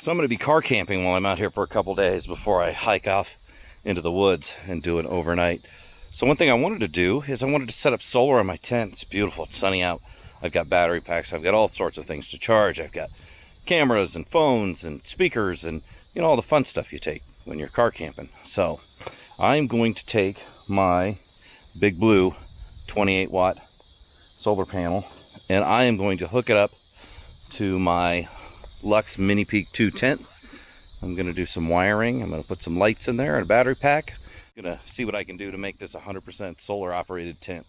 So I'm going to be car camping while I'm out here for a couple days before I hike off into the woods and do an overnight. So one thing I wanted to do is I wanted to set up solar on my tent. It's beautiful, it's sunny out. I've got battery packs, I've got all sorts of things to charge. I've got cameras and phones and speakers and, you know, all the fun stuff you take when you're car camping. So I'm going to take my Big Blue 28 watt solar panel and I am going to hook it up to my Luxe.Minipeak 2 tent. I'm going to do some wiring. I'm going to put some lights in there and a battery pack. I'm going to see what I can do to make this a 100% solar operated tent.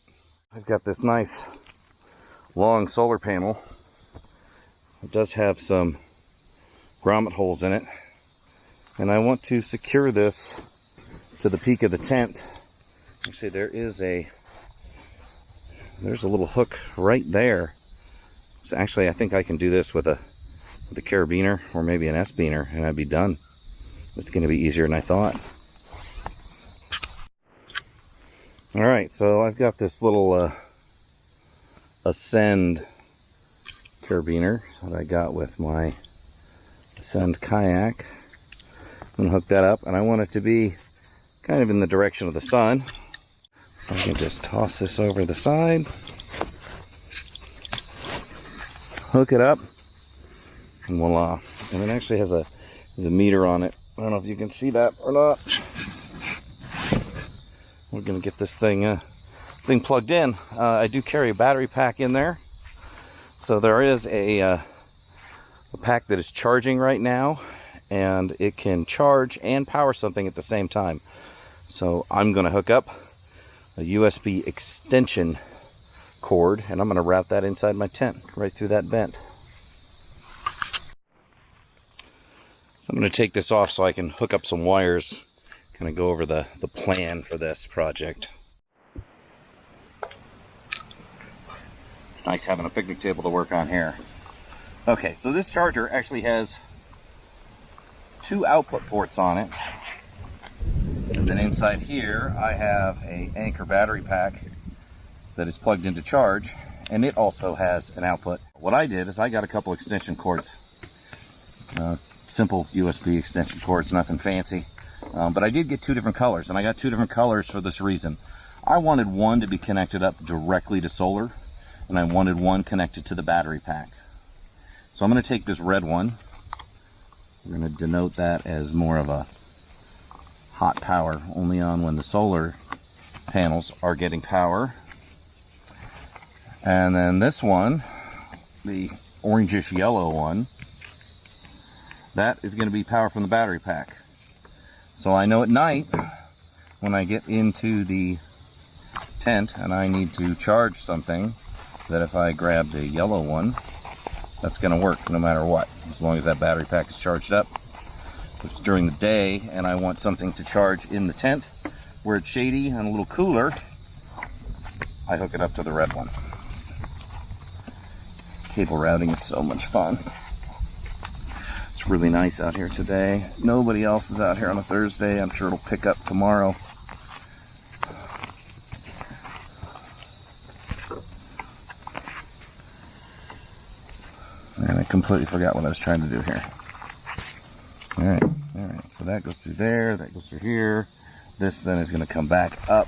I've got this nice long solar panel. It does have some grommet holes in it, and I want to secure this to the peak of the tent. Actually, there's a little hook right there. So actually, I think I can do this with a carabiner or maybe an S-beaner, and I'd be done. It's going to be easier than I thought. All right, so I've got this little Ascend carabiner that I got with my Ascend kayak. I'm going to hook that up, and I want it to be kind of in the direction of the sun. I can just toss this over the side, hook it up, and voila. And it actually has a meter on it. I don't know if you can see that or not. We're gonna get this thing plugged in. I do carry a battery pack in there, so there is a pack that is charging right now, and it can charge and power something at the same time. So I'm gonna hook up a USB extension cord, and I'm gonna route that inside my tent, right through that vent. I'm going to take this off so I can hook up some wires, kind of go over the plan for this project. It's nice having a picnic table to work on here. Okay, so this charger actually has 2 output ports on it. And then inside here I have a Anchor battery pack that is plugged into charge, and it also has an output. What I did is I got a couple extension cords. Simple USB extension cords, nothing fancy. But I did get 2 different colors, and I got 2 different colors for this reason. I wanted one to be connected up directly to solar, and I wanted one connected to the battery pack. So I'm going to take this red one. We're going to denote that as more of a hot power, only on when the solar panels are getting power. And then this one, the orangish yellow one, that is going to be power from the battery pack. So I know at night, when I get into the tent and I need to charge something, that if I grab the yellow one, that's going to work no matter what, as long as that battery pack is charged up. If it's during the day and I want something to charge in the tent, where it's shady and a little cooler, I hook it up to the red one. Cable routing is so much fun. It's really nice out here today. Nobody else is out here on a Thursday. I'm sure it'll pick up tomorrow. And I completely forgot what I was trying to do here. Alright. So that goes through there, that goes through here. This then is going to come back up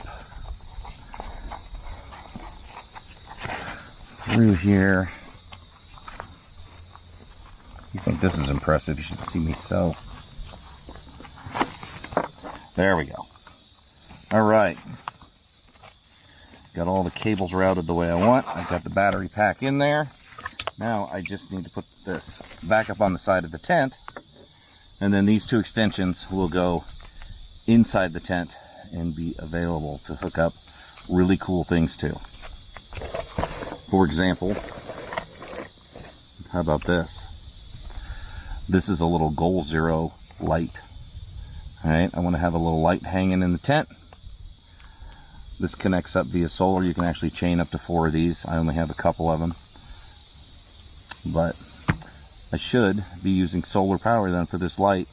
through here. You think this is impressive? You should see me sew. There we go. All right. Got all the cables routed the way I want. I've got the battery pack in there. Now I just need to put this back up on the side of the tent, and then these 2 extensions will go inside the tent and be available to hook up really cool things to. For example, how about this? This is a little Goal Zero light. Alright, I want to have a little light hanging in the tent. This connects up via solar. You can actually chain up to 4 of these. I only have a couple of them. But I should be using solar power then for this light.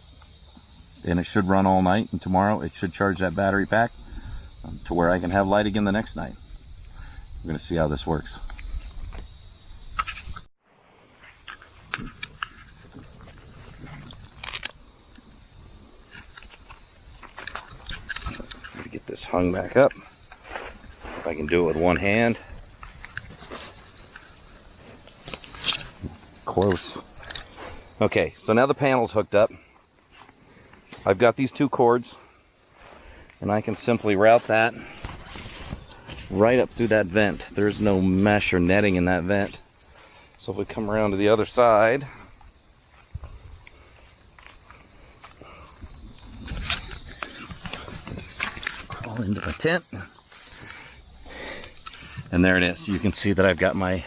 And it should run all night, and tomorrow it should charge that battery pack to where I can have light again the next night. We're going to see how this works. this hung back up. If I can do it with one hand. Close. Okay, so now the panel's hooked up. I've got these two cords, and I can simply route that right up through that vent. There's no mesh or netting in that vent. So if we come around to the other side, crawl into the tent, and there it is. You can see that I've got my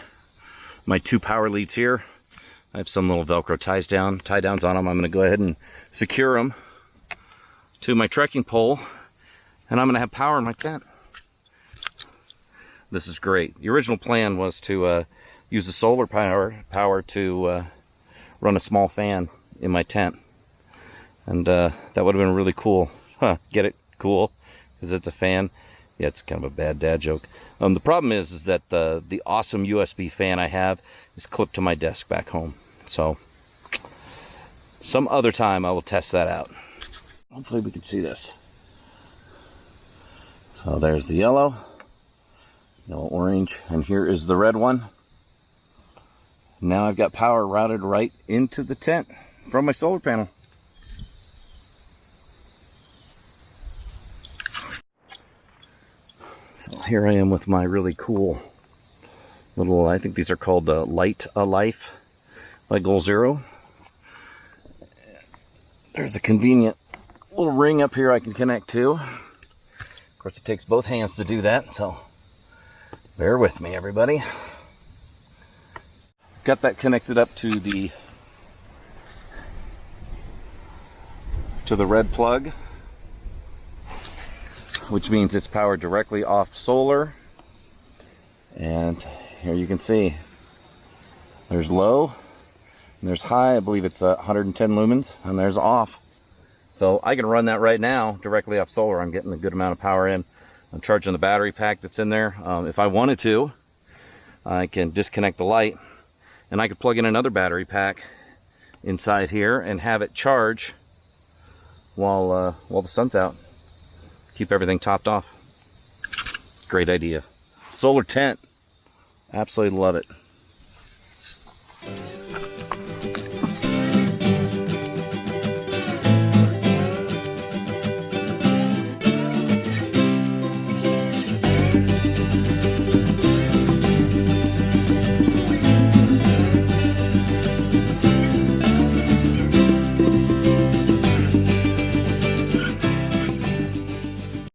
two power leads here. I have some little Velcro tie downs on them. I'm going to go ahead and secure them to my trekking pole, and I'm going to have power in my tent. This is great. The original plan was to use the solar power to run a small fan in my tent, and that would have been really cool. Huh? Get it? Cool, because it's a fan. Yeah, it's kind of a bad dad joke. The problem is that the awesome USB fan I have is clipped to my desk back home. So some other time I will test that out. Hopefully we can see this. So there's the yellow, orange, and here is the red one. Now I've got power routed right into the tent from my solar panel. So here I am with my really cool little, I think these are called Light a Life by Goal Zero. There's a convenient little ring up here I can connect to. Of course, it takes both hands to do that, so bear with me, everybody. Got that connected up to the red plug, which means it's powered directly off solar. And here you can see there's low and there's high. I believe it's 110 lumens, and there's off. So I can run that right now directly off solar. I'm getting a good amount of power in. I'm charging the battery pack that's in there. If I wanted to, I can disconnect the light, and I could plug in another battery pack inside here and have it charge while the sun's out. Keep everything topped off. Great idea. Solar tent. Absolutely love it.